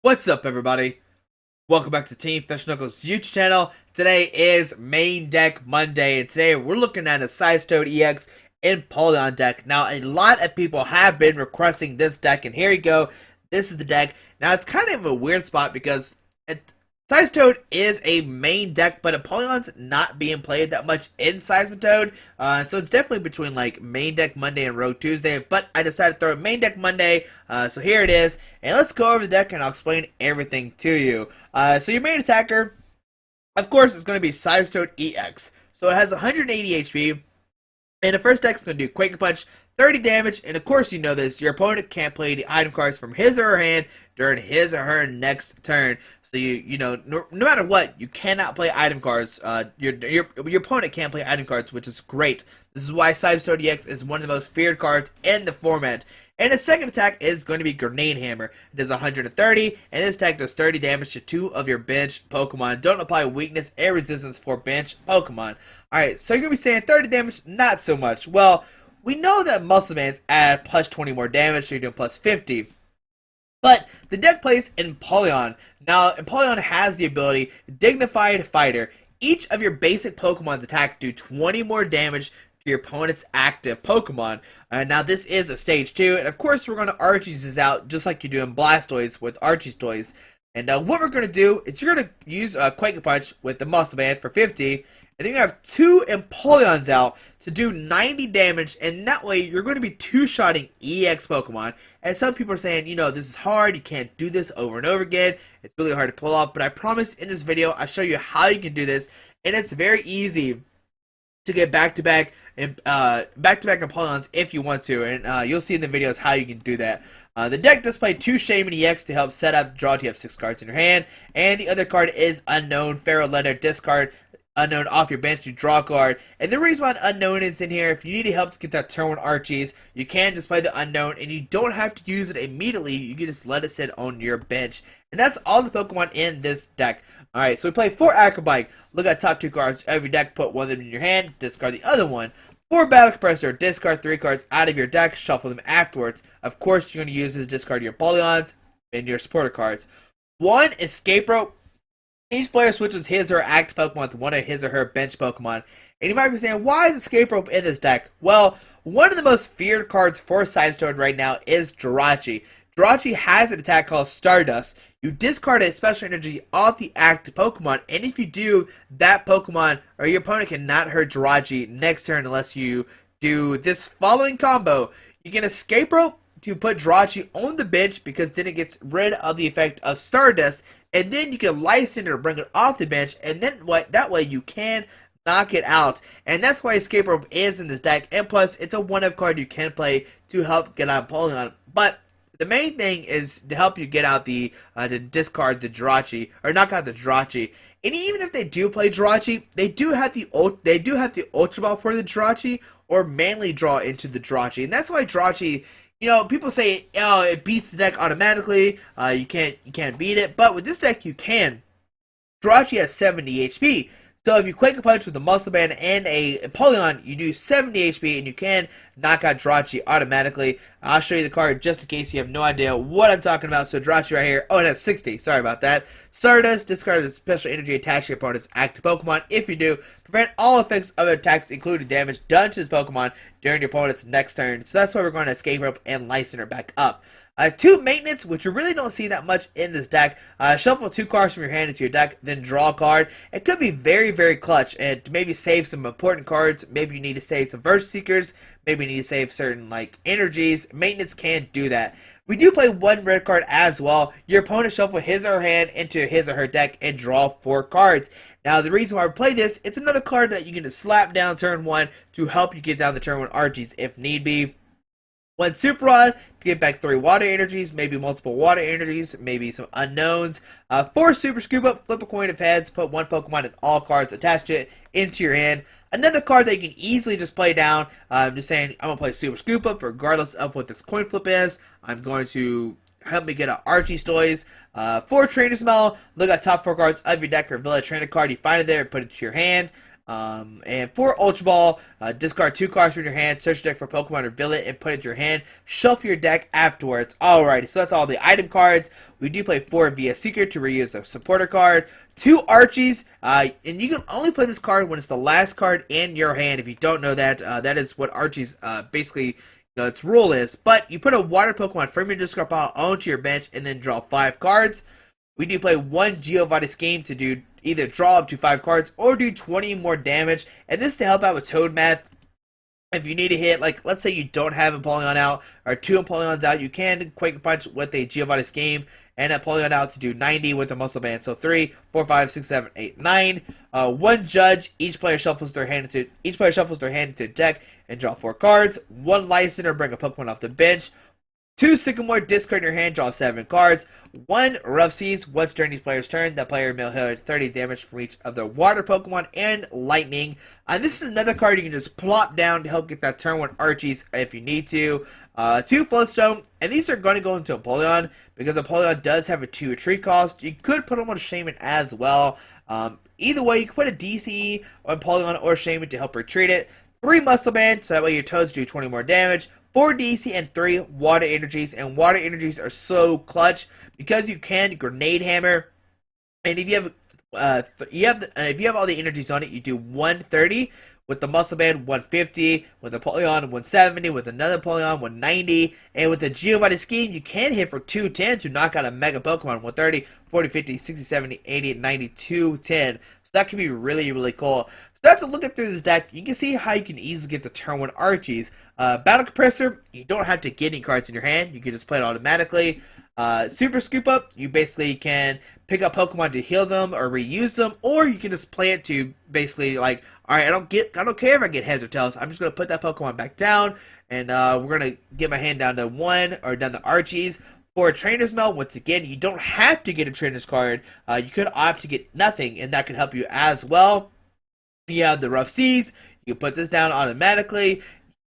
What's up, everybody? Welcome back to Team Fish Knuckles YouTube channel. Today is Main Deck Monday, and today we're looking at a Seismitoad EX Empoleon deck. Now, a lot of people have been requesting this deck, and here you go. This is the deck. Now, it's kind of a weird spot because Seismitoad is a main deck, but Empoleon's not being played that much in Seismitoad. So it's definitely between like Main Deck Monday and Rogue Tuesday, but I decided to throw Main Deck Monday, so here it is. And let's go over the deck and I'll explain everything to you. So your main attacker, of course, is going to be Seismitoad EX. So it has 180 HP, and the first deck is going to do Quake Punch, 30 damage, and of course you know this, your opponent can't play the item cards from his or her hand during his or her next turn. So you know, no matter what, you cannot play item cards. Your opponent can't play item cards, which is great. This is why Seismitoad EX is one of the most feared cards in the format. And his second attack is going to be Grenade Hammer. It does 130, and this attack does 30 damage to 2 of your bench Pokemon. Don't apply weakness and resistance for bench Pokemon. Alright, so you're going to be saying 30 damage, not so much. Well, we know that Muscle Bands add plus 20 more damage, so you're doing plus 50. But the deck plays Empoleon. Now, Empoleon has the ability Dignified Fighter. Each of your basic Pokemon's attack do 20 more damage to your opponent's active Pokemon. Now, this is a stage 2, and of course, we're going to Archie's this out just like you do in Blastoise with Archie's toys. And what we're going to do is you're going to use Quake Punch with the Muscle Band for 50, and then you have 2 Empoleons out to do 90 damage, and that way you're going to be two-shotting EX Pokemon. And some people are saying, you know, this is hard, you can't do this over and over again, it's really hard to pull off, but I promise in this video I'll show you how you can do this, and it's very easy to get back-to-back Empoleons if you want to, and you'll see in the videos how you can do that. The deck does play 2 Shaman EX to help set up draw. You have 6 cards in your hand, and the other card is Unknown Pharaoh Letter. Discard Unknown off your bench to draw a card. And the reason why Unknown is in here, if you need help to get that turn 1 Archies, you can just play the Unknown, and you don't have to use it immediately. You can just let it sit on your bench. And that's all the Pokemon in this deck. Alright, so we play 4 Acrobike. Look at top 2 cards of your deck, put one of them in your hand, discard the other one. 4 Battle Compressor, discard 3 cards out of your deck, shuffle them afterwards. Of course, you're going to use this, discard your Empoleons and your supporter cards. 1 Escape Rope. Each player switches his or her active Pokemon with one of his or her bench Pokemon. And you might be saying, why is Escape Rope in this deck? Well, one of the most feared cards for Seismitoad right now is Jirachi. Jirachi has an attack called Stardust. You discard a special energy off the active Pokemon, and if you do, that Pokemon or your opponent cannot hurt Jirachi next turn unless you do this following combo. You can Escape Rope to put Jirachi on the bench because then it gets rid of the effect of Stardust, and then you can Life Center or bring it off the bench, and then that way you can knock it out. And that's why Escape Rope is in this deck, and plus it's a 1-up card you can play to help get out Empoleon. But the main thing is to help you get out to discard the Jirachi, or knock out the Jirachi. And even if they do play Jirachi, they do have the Ultra Ball for the Jirachi, or manually draw into the Jirachi. And that's why Jirachi, you know, people say, oh, it beats the deck automatically. You can't beat it. But with this deck, you can. Jirachi has 70 HP. So if you Quake a Punch with a Muscle Band and a Empoleon, you do 70 HP, and you can knock out Jirachi automatically. I'll show you the card just in case you have no idea what I'm talking about. So Jirachi right here. Oh, it has 60. Sorry about that. Stardust, discard a special energy attached to your opponent's active Pokemon. If you do, prevent all effects of attacks, including damage done to this Pokemon during your opponent's next turn. So that's why we're going to Escape Rope and Life Center back up. 2 Maintenance, which you really don't see that much in this deck. Shuffle 2 cards from your hand into your deck, then draw a card. It could be very, very clutch, and to maybe save some important cards. Maybe you need to save some Verse Seekers. Maybe you need to save certain, like, energies. Maintenance can't do that. We do play 1 red card as well. Your opponent shuffle his or her hand into his or her deck and draw 4 cards. Now, the reason why we play this, it's another card that you can just slap down turn 1 to help you get down the turn 1 Archies if need be. 1 Super Rod to get back 3 water energies, maybe multiple water energies, maybe some unknowns. 4 Super Scoop Up, flip a coin of heads, put 1 Pokemon and all cards attached to it into your hand. Another card that you can easily just play down. I'm just saying, I'm going to play Super Scoop Up regardless of what this coin flip is. I'm going to help me get an Archie's Toys. 4 Trainer Smell, look at top 4 cards of your deck or Village Trainer card. You find it there, put it to your hand. And for Ultra Ball, discard 2 cards from your hand, search your deck for Pokemon or villain, and put it in your hand. Shuffle your deck afterwards. Alrighty, so that's all the item cards. We do play 4 via Secret to reuse a supporter card. 2 Archies, and you can only play this card when it's the last card in your hand. If you don't know that, that is what Archies basically, its rule is. But you put a water Pokemon from your discard pile onto your bench and then draw 5 cards. We do play 1 Giovanni Scheme to do either draw up to 5 cards or do 20 more damage. And this to help out with Toad math. If you need to hit, like, let's say you don't have Empoleon out or 2 Empoleons out, you can Quake Punch with a Giovanni Scheme and Empoleon out to do 90 with the Muscle Band. So 3, 4, 5, 6, 7, 8, 9. 1 Judge. Each player shuffles their hand into the deck and draw 4 cards. 1 Licensor, bring a Pokemon off the bench. 2 Sycamore, discard your hand, draw 7 cards. 1 Rough Seas, once during each player's turn, that player may hit 30 damage from each of their water Pokemon and lightning. This is another card you can just plop down to help get that turn 1 Archies if you need to. 2 Floatstone, and these are going to go into Empoleon because Empoleon does have a 2 retreat cost. You could put them on Shaman as well. Either way, you can put a DCE on Empoleon or Shaman to help retreat it. 3 Muscle Band, so that way your Toads do 20 more damage. 4 DC and 3 Water Energies, and Water Energies are so clutch because you can Grenade Hammer, and if you have if you have all the energies on it, you do 130 with the Muscle Band, 150 with the Empoleon, 170 with another Empoleon, 190, and with the Giovanni Scheme, you can hit for 210 to knock out a Mega Pokemon, 130, 40, 50, 60, 70, 80, 90, 210. So that can be really, really cool. So after looking through this deck, you can see how you can easily get the turn 1 Archies. Battle Compressor, you don't have to get any cards in your hand. You can just play it automatically. Super Scoop Up, you basically can pick up Pokemon to heal them or reuse them, or you can just play it to basically like, alright, I don't care if I get heads or tails. I'm just gonna put that Pokemon back down, and we're gonna get my hand down to 1 or down to Archies. For a Trainer's Mail, once again, you don't have to get a Trainer's card. You could opt to get nothing, and that could help you as well. You have the Rough Seas. You put this down automatically.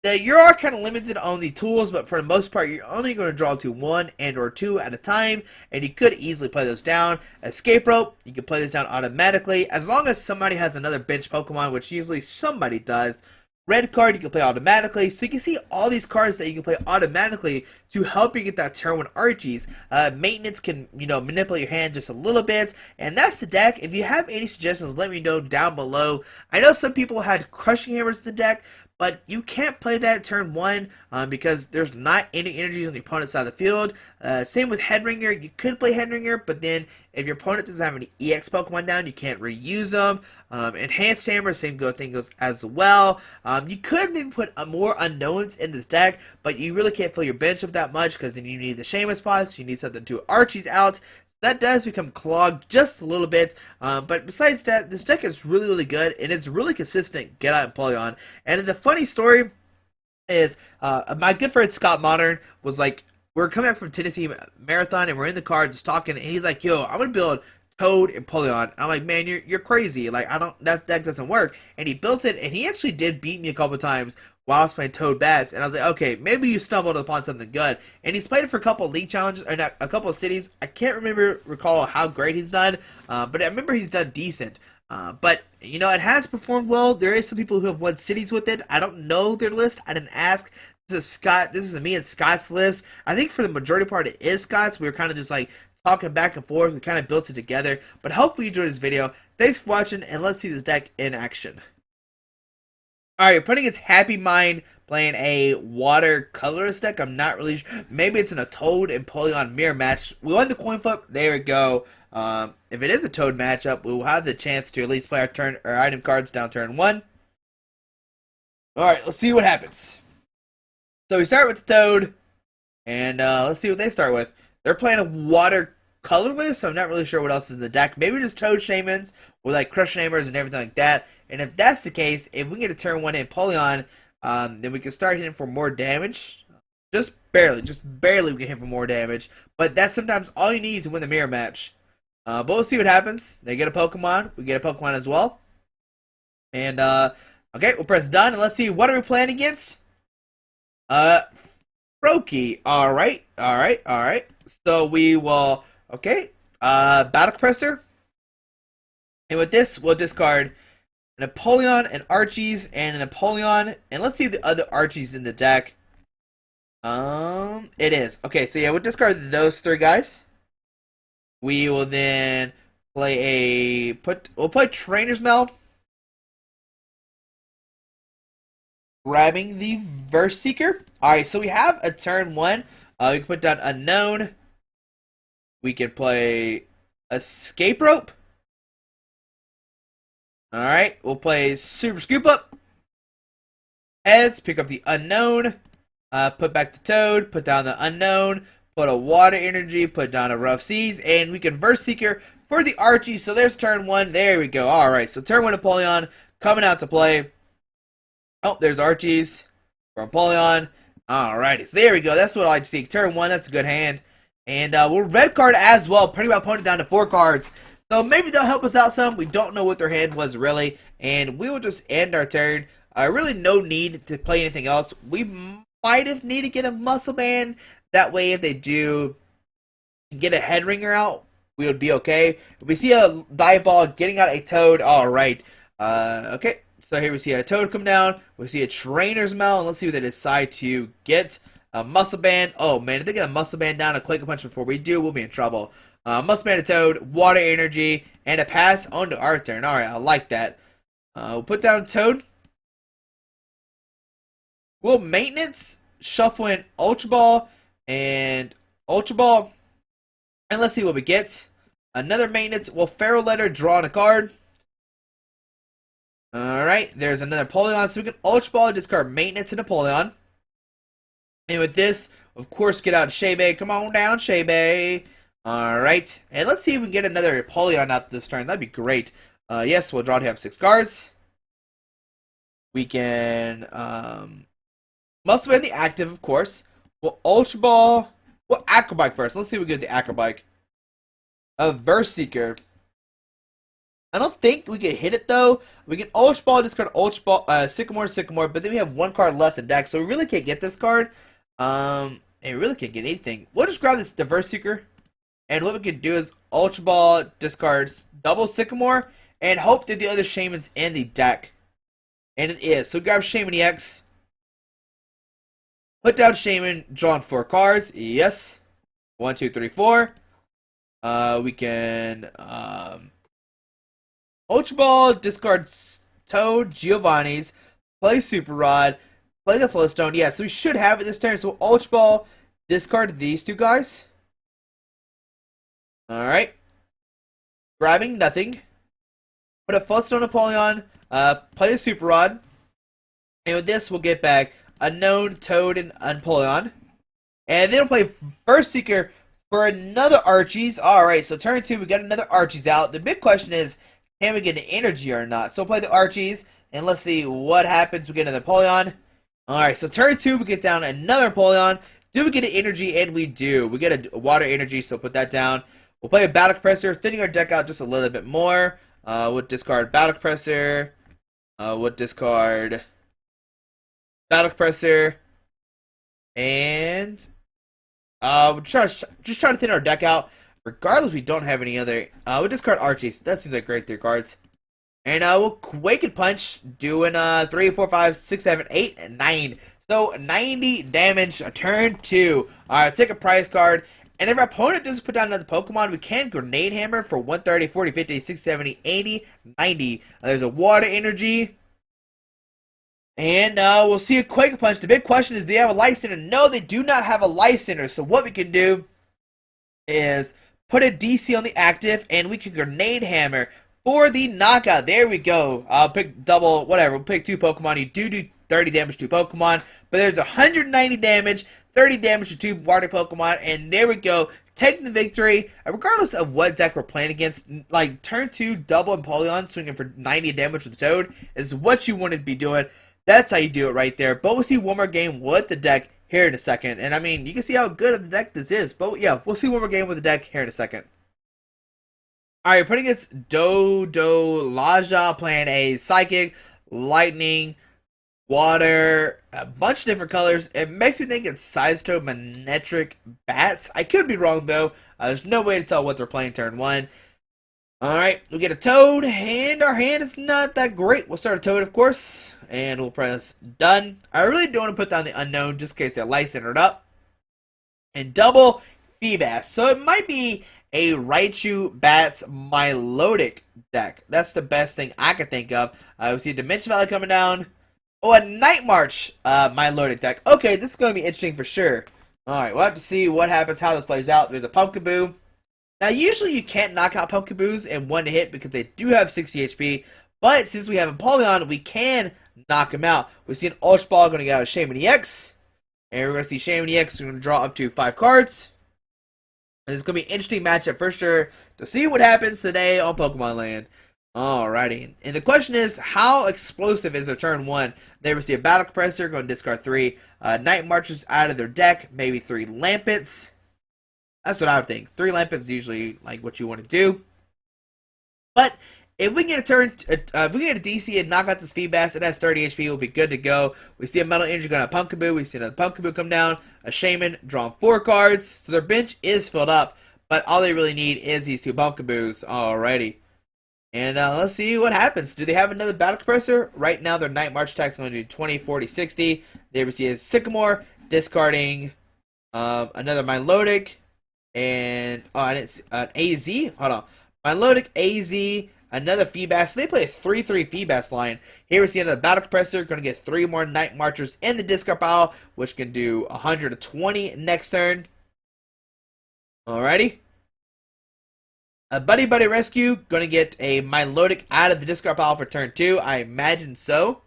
You are kind of limited on the tools, but for the most part, you're only going to draw to 1 and or 2 at a time, and you could easily play those down. Escape Rope, you can play this down automatically, as long as somebody has another bench Pokemon, which usually somebody does. Red Card, you can play automatically, so you can see all these cards that you can play automatically to help you get that turn 1 Archies. Maintenance can, manipulate your hand just a little bit, and that's the deck. If you have any suggestions, let me know down below. I know some people had Crushing Hammers in the deck, but you can't play that turn 1 because there's not any energy on the opponent's side of the field. Same with Headringer. You could play Headringer, but then if your opponent doesn't have any EX Pokemon down, you can't reuse them. Enhanced Hammer, same thing goes as well. You could maybe put more unknowns in this deck, but you really can't fill your bench up that much because then you need the Shaman spots. You need something to Archies out. That does become clogged just a little bit, but besides that, this deck is really, really good, and it's really consistent get out Empoleon. And the funny story is, my good friend Scott Modern was like, we're coming back from Tennessee Marathon, and we're in the car just talking, and he's like, yo, I'm going to build Toad and Empoleon. And I'm like, man, you're crazy. Like, that deck doesn't work. And he built it, and he actually did beat me a couple times while I was playing Toad Bats, and I was like, okay, maybe you stumbled upon something good. And he's played it for a couple of league challenges, or not, a couple of cities. I can't recall how great he's done, but I remember he's done decent. But, it has performed well. There is some people who have won cities with it. I don't know their list. I didn't ask. This is me and Scott's list. I think for the majority part it is Scott's. We were kind of just like talking back and forth. We kind of built it together. But hopefully you enjoyed this video. Thanks for watching, and let's see this deck in action. Alright, putting its Happy Mind playing a water colorless deck. I'm not really sure. Maybe it's in a Toad and Empoleon mirror match. We won the coin flip. There we go. If it is a Toad matchup, we will have the chance to at least play our item cards down turn 1. Alright, let's see what happens. So we start with the Toad, and let's see what they start with. They're playing a water colorless, so I'm not really sure what else is in the deck. Maybe just Toad Shamans with like Crush Hammers and everything like that. And if that's the case, if we get a turn 1 Empoleon, then we can start hitting for more damage. Just barely we can hit for more damage. But that's sometimes all you need to win the mirror match. But we'll see what happens. They get a Pokemon. We get a Pokemon as well. And, okay, we'll press done. And let's see, what are we playing against? Froakie. Alright. So we will, okay, Battle Compressor. And with this, we'll discard an Empoleon, an Archie's, and an Empoleon. And let's see the other Archies in the deck. It is. Okay, so yeah, we'll discard those three guys. We will then play we'll play Trainer's Mail. Grabbing the Verse Seeker. Alright, so we have a turn 1. We can put down Unknown. We can play Escape Rope. Alright, we'll play Super Scoop Up. Heads, pick up the Unknown. Put back the Toad, put down the Unknown. Put a Water Energy, put down a Rough Seas. And we can Verse Seeker for the Archie. So there's turn 1. There we go. Alright, so turn 1 Empoleon coming out to play. Oh, there's Archie's for Empoleon. Alrighty, so there we go. That's what I like to see. Turn 1, that's a good hand. And we'll red card as well, putting my opponent down to 4 cards. So maybe they'll help us out some. We don't know what their hand was really. And we will just end our turn. Really no need to play anything else. We might have need to get a Muscle Band. That way if they do get a Head Ringer out, we would be okay. If we see a Dive Ball getting out a Toad, alright. Okay. So here we see a Toad come down. We see a Trainer's Mail. And let's see what they decide to get. A Muscle Band. Oh, man. If they get a Muscle Band down, a Quake Punch before we do, we'll be in trouble. Muscle Band, a Toad, Water Energy, and a pass on to our turn. Alright, I like that. We'll put down Toad. We'll Maintenance, shuffle in Ultra Ball, and Ultra Ball. And let's see what we get. Another Maintenance. We'll Feral Letter, draw on a card. Alright, there's another Empoleon, so we can Ultra Ball, discard Maintenance and Empoleon. And with this, of course, get out Shebe. Come on down, Shebe. Alright, and let's see if we can get another Empoleon out this turn. That'd be great. Yes, we'll draw to have 6 cards. We can, Muscle Band the active, of course. We'll Ultra Ball. We'll Acrobike first. Let's see if we get the Acrobike. A Verse Seeker. I don't think we can hit it though. We can Ultra Ball, discard Ultra Ball, Sycamore, but then we have 1 card left in deck, so we really can't get this card. And we really can't get anything. We'll just grab this Verse Seeker, and what we can do is Ultra Ball, discard double Sycamore, and hope that the other Shaman's in the deck. And it is. So grab Shaman EX. Put down Shaman, draw on 4 cards. Yes. 1, 2, 3, 4. We can Ultra Ball, discard Toad, Giovanni's, play Super Rod, play the Flowstone. Yeah, so we should have it this turn. So Ultra Ball, discard these 2 guys. Alright. Grabbing nothing. Put a Flowstone Empoleon, play the Super Rod. And with this, we'll get back Unknown, Toad, and Empoleon. And then we'll play Verse Seeker for another Archie's. Alright, so turn 2, we got another Archie's out. The big question is, can we get an energy or not? So we'll play the Archies, and let's see what happens. We get another Empoleon. Alright, so turn 2, we get down another Empoleon. Do we get an energy? And we do. We get a water energy, so put that down. We'll play a Battle Compressor, thinning our deck out just a little bit more. We'll discard Battle Compressor. We'll discard Battle Compressor. And we'll just try to thin our deck out. Regardless, we don't have any other. We'll discard Archie. That seems like great 3 cards. And we'll Quake and Punch, doing 3, 4, 5, 6, 7, 8, and 9. So 90 damage, turn 2. Alright, take a prize card. And if our opponent doesn't put down another Pokemon, we can Grenade Hammer for 130, 40, 50, 60, 70, 80, 90. There's a Water Energy. And we'll see a Quake and Punch. The big question is, do they have a Light Center? No, they do not have a Light Center. So what we can do is put a DC on the active, and we can Grenade Hammer for the knockout. There we go. I'll pick double, whatever. We'll pick 2 Pokemon. You do 30 damage to Pokemon, but there's 190 damage, 30 damage to 2 water Pokemon, and there we go. Taking the victory, regardless of what deck we're playing against. Like, turn 2, double Empoleon, swinging for 90 damage with the Toad, is what you want to be doing. That's how you do it right there. But we'll see one more game with the deck here in a second. And I mean, you can see how good of the deck this is. But yeah, we'll see one more game with the deck here in a second. Alright, putting against Laja, playing a Psychic, Lightning, Water, a bunch of different colors. It makes me think it's Seismitoad, Manectric, Bats. I could be wrong though. There's no way to tell what they're playing turn 1. Alright, we get a Toad, and our hand is not that great. We'll start a Toad, of course, and we'll press done. I really don't want to put down the unknown just in case the lights entered up. And double Feebas. So it might be a Raichu Bats Milotic deck. That's the best thing I can think of. We see Dimension Valley coming down. Oh, a Night March Milotic deck. Okay, this is going to be interesting for sure. Alright, we'll have to see what happens, how this plays out. There's a Pumpkaboo. Now, usually you can't knock out Pumpkaboos in one hit because they do have 60 HP. But since we have Empoleon, we can knock him out. We see an Ultra Ball going to get out of Shaman EX. And we're going to see Shaman EX. We're going to draw up to 5 cards. And it's going to be an interesting matchup for sure to see what happens today on Pokemon Land. Alrighty. And the question is, how explosive is their turn 1? They receive a Battle Compressor, going to discard 3 Night Marches out of their deck, maybe 3 Lampets. That's what I would think. 3 Lampets is usually like what you want to do. But if we can get a turn, if we can get a DC and knock out this Feebas, it has 30 HP, we'll be good to go. We see a Metal Energy going to Pumpkaboo. We see another Pumpkaboo come down. A Shaman, drawing 4 cards. So their bench is filled up. But all they really need is these 2 Pumpkaboos. Alrighty. And let's see what happens. Do they have another Battle Compressor? Right now, their Night March attack is going to do 20, 40, 60. They receive a Sycamore, discarding another Milotic. And I didn't see, an AZ. Hold on, Milotic, AZ, another Feebas. So they play a 3-3 Feebas line. Here we see another Battle Compressor. Going to get 3 more Night Marchers in the discard pile, which can do 120 next turn. Alrighty. A Buddy Buddy Rescue. Going to get a Milotic out of the discard pile for turn 2. I imagine so.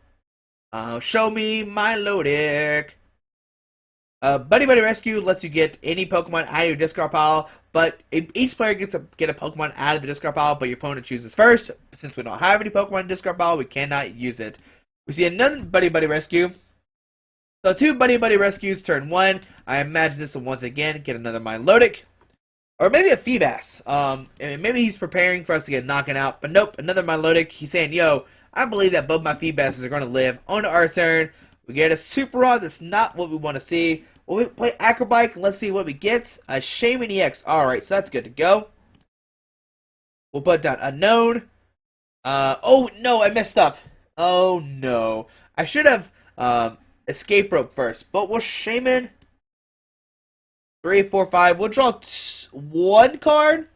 Show me Milotic. Buddy Buddy Rescue lets you get any Pokemon out of your discard pile, but each player gets to get a Pokemon out of the discard pile, but your opponent chooses first. Since we don't have any Pokemon in discard pile, we cannot use it. We see another Buddy Buddy Rescue. So 2 Buddy Buddy Rescues, turn 1. I imagine this will once again get another Milotic. Or maybe a Feebas. And maybe he's preparing for us to get knocking out, but nope, another Milotic. He's saying, yo, I believe that both my Feebases are going to live on our turn. We get a Super Rod. That's not what we want to see. We'll play Acrobike, and let's see what we get. A Shaman EX. Alright, so that's good to go. We'll put down Unknown. Oh, no, I messed up. Oh, no. I should have Escape Rope first, but we'll Shaman. 3, 4, 5. We'll draw 1 card.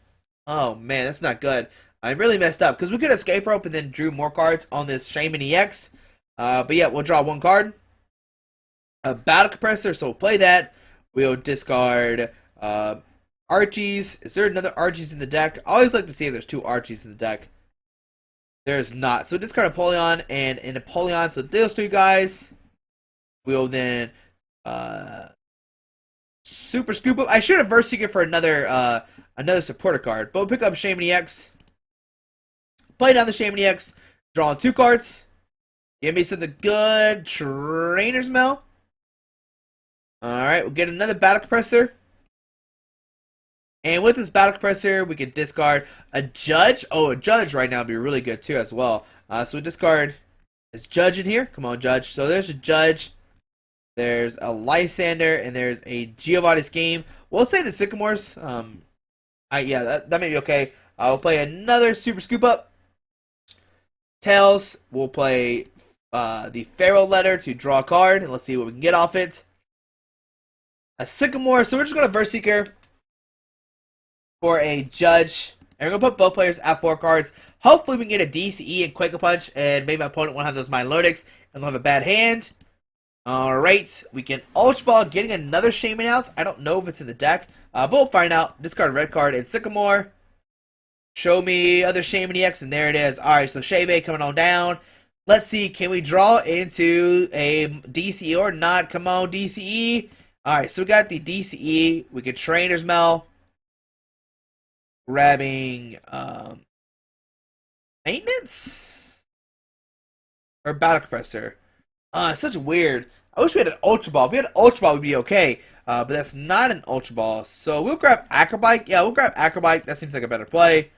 Oh, man, that's not good. I really messed up, because we could Escape Rope and then drew more cards on this Shaman EX. But yeah, we'll draw 1 card. A Battle Compressor, so we'll play that. We'll discard Archies. Is there another Archies in the deck? I always like to see if there's 2 Archies in the deck. There's not. So discard Empoleon and an Empoleon. So those 2 guys. We'll then Super Scoop Up. I should have Verse Seeker for another supporter card. But we'll pick up Shaman EX. Play down the Shaman EX. Draw 2 cards. Give me something good. Trainer's Mail. Alright, we'll get another Battle Compressor. And with this Battle Compressor, we can discard a Judge. Oh, a Judge right now would be really good too as well. So we discard this Judge in here. Come on, Judge. So there's a Judge. There's a Lysander. And there's a Giovanni Scheme. We'll say the Sycamores. Yeah, that may be okay. We'll play another Super Scoop Up. Tails. We'll play the Pharaoh Letter to draw a card. And let's see what we can get off it. A Sycamore. So we're just going to Verse Seeker for a Judge. And we're going to put both players at 4 cards. Hopefully we can get a DCE and Quake a Punch. And maybe my opponent won't have those Milotics. And they'll have a bad hand. Alright. We can Ultra Ball, getting another Shaman out. I don't know if it's in the deck. But we'll find out. Discard a red card and Sycamore. Show me other Shaman EX. And there it is. Alright, so Shaybe coming on down. Let's see. Can we draw into a DCE or not? Come on, DCE. Alright, so we got the DCE. We can Trainer's Mail. Grabbing Maintenance? Or Battle Compressor? It's such weird. I wish we had an Ultra Ball. If we had an Ultra Ball, we'd be okay. But that's not an Ultra Ball. So we'll grab Acrobike. Yeah, we'll grab Acrobike. That seems like a better play.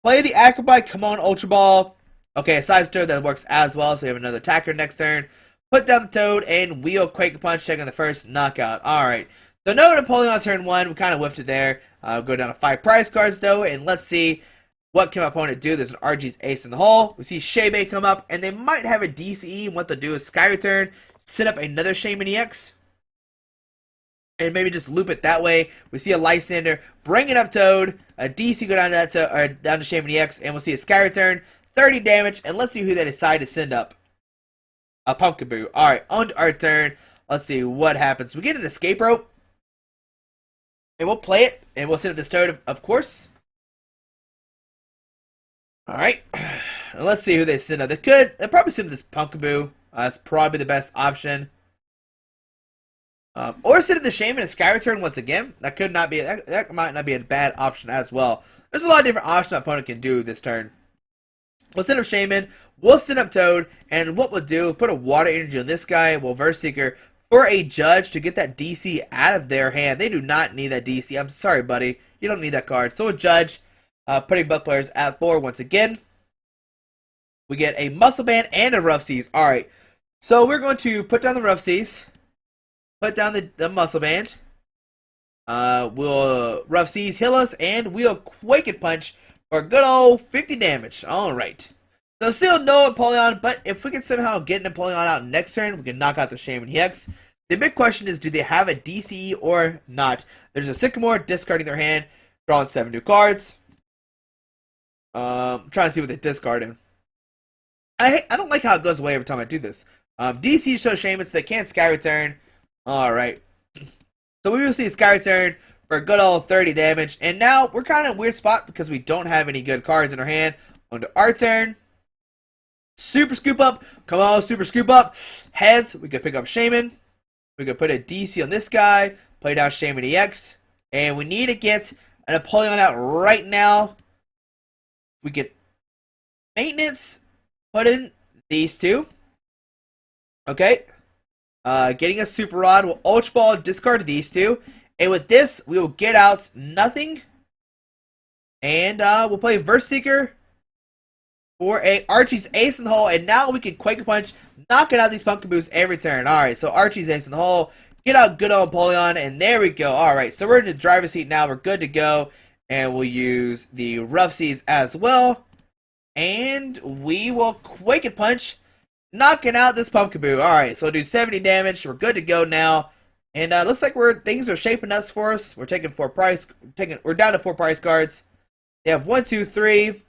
Play the Acrobike. Come on, Ultra Ball. Okay, a Seismitoad that works as well. So we have another attacker next turn. Put down the Toad and wheel Quake Punch, checking the first knockout. Alright. So no Napoleon on turn 1. We kind of whiffed it there. Go down to 5 prize cards though. And let's see what can my opponent do? There's an RG's Ace in the hole. We see Shaybay come up, and they might have a DCE. What they'll do is Sky Return, set up another Shaman EX, and maybe just loop it that way. We see a Lysander, bring it up Toad, a DC go down to that or down to Shaman EX, and we'll see a Sky Return, 30 damage, and let's see who they decide to send up. A Pumpkaboo. Alright, on to our turn. Let's see what happens. We get an Escape Rope, and we'll play it, and we'll send up this Toad, of course. Alright, let's see who they send up. They'll probably send up this Pumpkaboo. That's probably the best option. Or send up the Shaman and Sky Return once again. That might not be a bad option as well. There's a lot of different options an opponent can do this turn. We'll send up Shaman, we'll send up Toad, and what we'll do, put a Water Energy on this guy, we'll Verse Seeker for a Judge to get that DC out of their hand. They do not need that DC. I'm sorry, buddy. You don't need that card. So a Judge, putting both players at 4 once again. We get a Muscle Band and a Rough Seas. Alright, so we're going to put down the Rough Seas, put down the Muscle Band. We'll Rough Seas heal us, and we'll Quake and Punch for a good old 50 damage. Alright. So still no Empoleon, but if we can somehow get an Empoleon out next turn, we can knock out the Shaman EX. The big question is, do they have a DCE or not? There's a Sycamore discarding their hand, drawing 7 new cards. I'm trying to see what they discarded. I don't like how it goes away every time I do this. DC shows Shaman, so they can't Sky Return. Alright. So we will see a Sky Return for a good old 30 damage. And now we're kind of in a weird spot because we don't have any good cards in our hand. On to our turn. Super Scoop Up. Come on, Super Scoop Up. Heads. We could pick up Shaman. We could put a DC on this guy. Play down Shaman EX. And we need to get an Empoleon out right now. We get Maintenance. Put in these two. Okay. Getting a Super Rod. We'll Ultra Ball, discard these two. And with this, we will get out nothing. And we'll play Verse Seeker for a Archie's Ace in the hole. And now we can Quake Punch, knocking out these Pumpkaboos every turn. Alright, so Archie's Ace in the hole. Get out good old Empoleon. And there we go. Alright, so we're in the driver's seat now. We're good to go. And we'll use the Rough Seas as well. And we will Quake and Punch, knocking out this Pumpkaboo. Alright, so we'll do 70 damage. We're good to go now. And looks like things are shaping up for us. We're taking we're down to 4 prize cards. They have 1, 2, 3,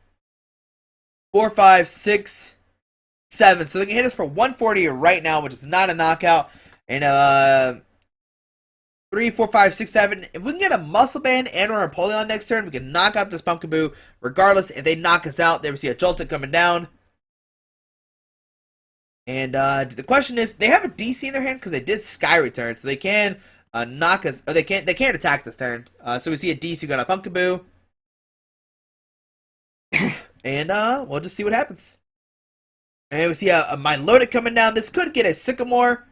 4, 5, 6, 7. So they can hit us for 140 right now, which is not a knockout. And 3, 4, 5, 6, 7. If we can get a Muscle Band and or a Empoleon next turn, we can knock out this Pumpkaboo. Regardless, if they knock us out, they will see a Joltik coming down. And the question is, they have a DC in their hand because they did Sky Return, so they can knock us. Or they can't attack this turn. So we see a DC got a Pumpkaboo, and we'll just see what happens. And we see a Milotic coming down. This could get a Sycamore,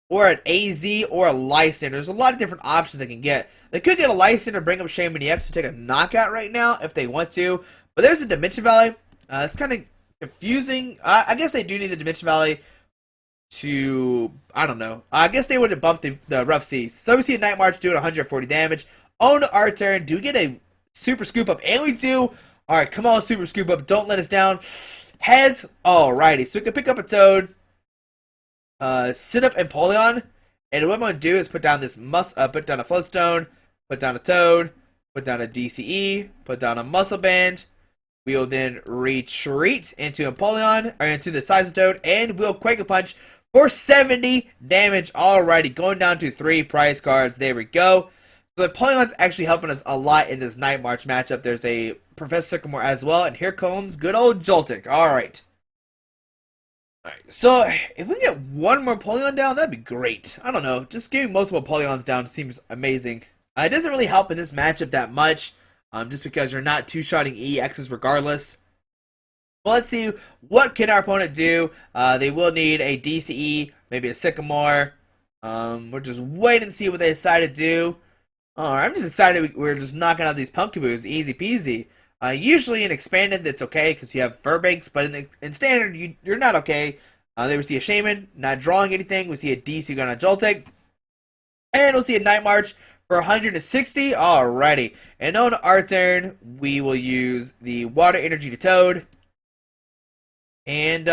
or an AZ, or a Lysander. There's a lot of different options they can get. They could get a Lysander, bring up Shaman EX to take a knockout right now if they want to. But there's a Dimension Valley. It's kind of confusing. I guess they do need the Dimension Valley to, I don't know. I guess they would have bumped the Rough Seas. So we see a Night March doing 140 damage. On our turn, do we get a Super Scoop Up? And we do. Alright, come on, Super Scoop Up. Don't let us down. Heads. Alrighty, so we can pick up a Toad. Sit up Empoleon. And what I'm going to do is put down this put down a Floatstone, put down a Toad, put down a DCE, put down a Muscle Band. We'll then retreat into Empoleon, or into the Seismitoad, and we'll Quake a Punch for 70 damage. Alrighty, going down to 3 prize cards. There we go. So the Empoleon's actually helping us a lot in this Night March matchup. There's a Professor Sycamore as well, and here comes good old Joltik. Alright. Alright, so if we get one more Empoleon down, that'd be great. I don't know, just getting multiple Empoleons down seems amazing. It doesn't really help in this matchup that much. Just because you're not two-shotting EXs regardless. Well, let's see, what can our opponent do? They will need a DCE, maybe a Sycamore. We're just waiting to see what they decide to do. Alright, I'm just excited we're just knocking out these Pumpkaboos, easy peasy. Usually in Expanded, it's okay because you have Furbanks, but in Standard, you're not okay. There we see a Shaman, not drawing anything. We see a DC gun on Joltik. And we'll see a Night March for 160. Alrighty. And on our turn, we will use the water energy to Toad. And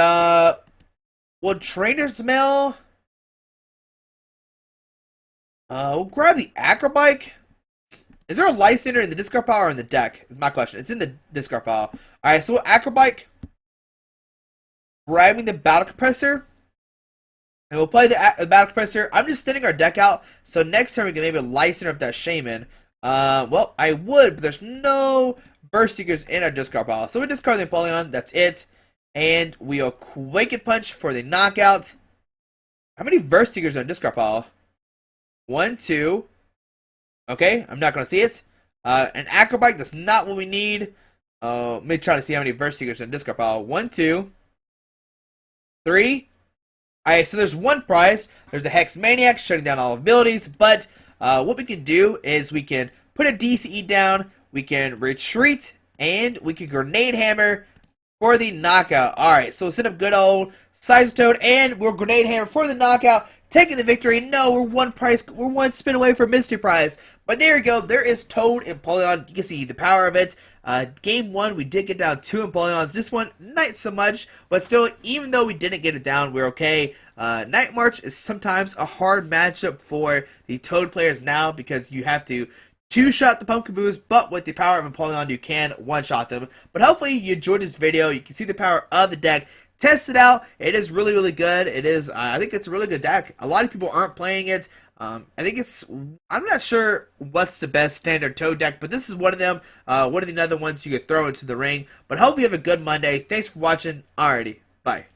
we'll Trainer's Mail. We'll grab the Acrobike. Is there a Life Center in the discard pile or in the deck? Is my question. It's in the discard pile. Alright, so Acrobike. Grabbing the Battle Compressor. And we'll play the Battle Compressor. I'm just thinning our deck out. So next turn we can maybe Life Center up that Shaman. Well, I would, but there's no Burst Seekers in our discard pile. So we discard the Empoleon. That's it. And we'll Quake and Punch for the knockout. How many Burst Seekers in our discard pile? 1, 2. Okay, I'm not going to see it. An Acrobike, that's not what we need. Let me try to see how many Burst Seekers in the discard pile. 1, 2, 3. Alright, so there's one prize. There's a Hex Maniac shutting down all abilities. But what we can do is we can put a DCE down. We can retreat. And we can Grenade Hammer for the knockout. Alright, so we'll set up good old Seismitoad. And we'll Grenade Hammer for the knockout. Taking the victory. No, we're one spin away from Mystery Prize. But there you go. There is Toad and Empoleon. You can see the power of it. Game 1, we did get down 2 Empoleons. This one, not so much. But still, even though we didn't get it down, we're okay. Night March is sometimes a hard matchup for the Toad players now because you have to two-shot the Pumpkaboos, but with the power of Empoleon, you can one-shot them. But hopefully you enjoyed this video. You can see the power of the deck. Test it out. It is really, really good. It is. I think it's a really good deck. A lot of people aren't playing it. I think it's. I'm not sure what's the best standard Toad deck, but this is one of them. One of the other ones you could throw into the ring. But hope you have a good Monday. Thanks for watching. Alrighty, bye.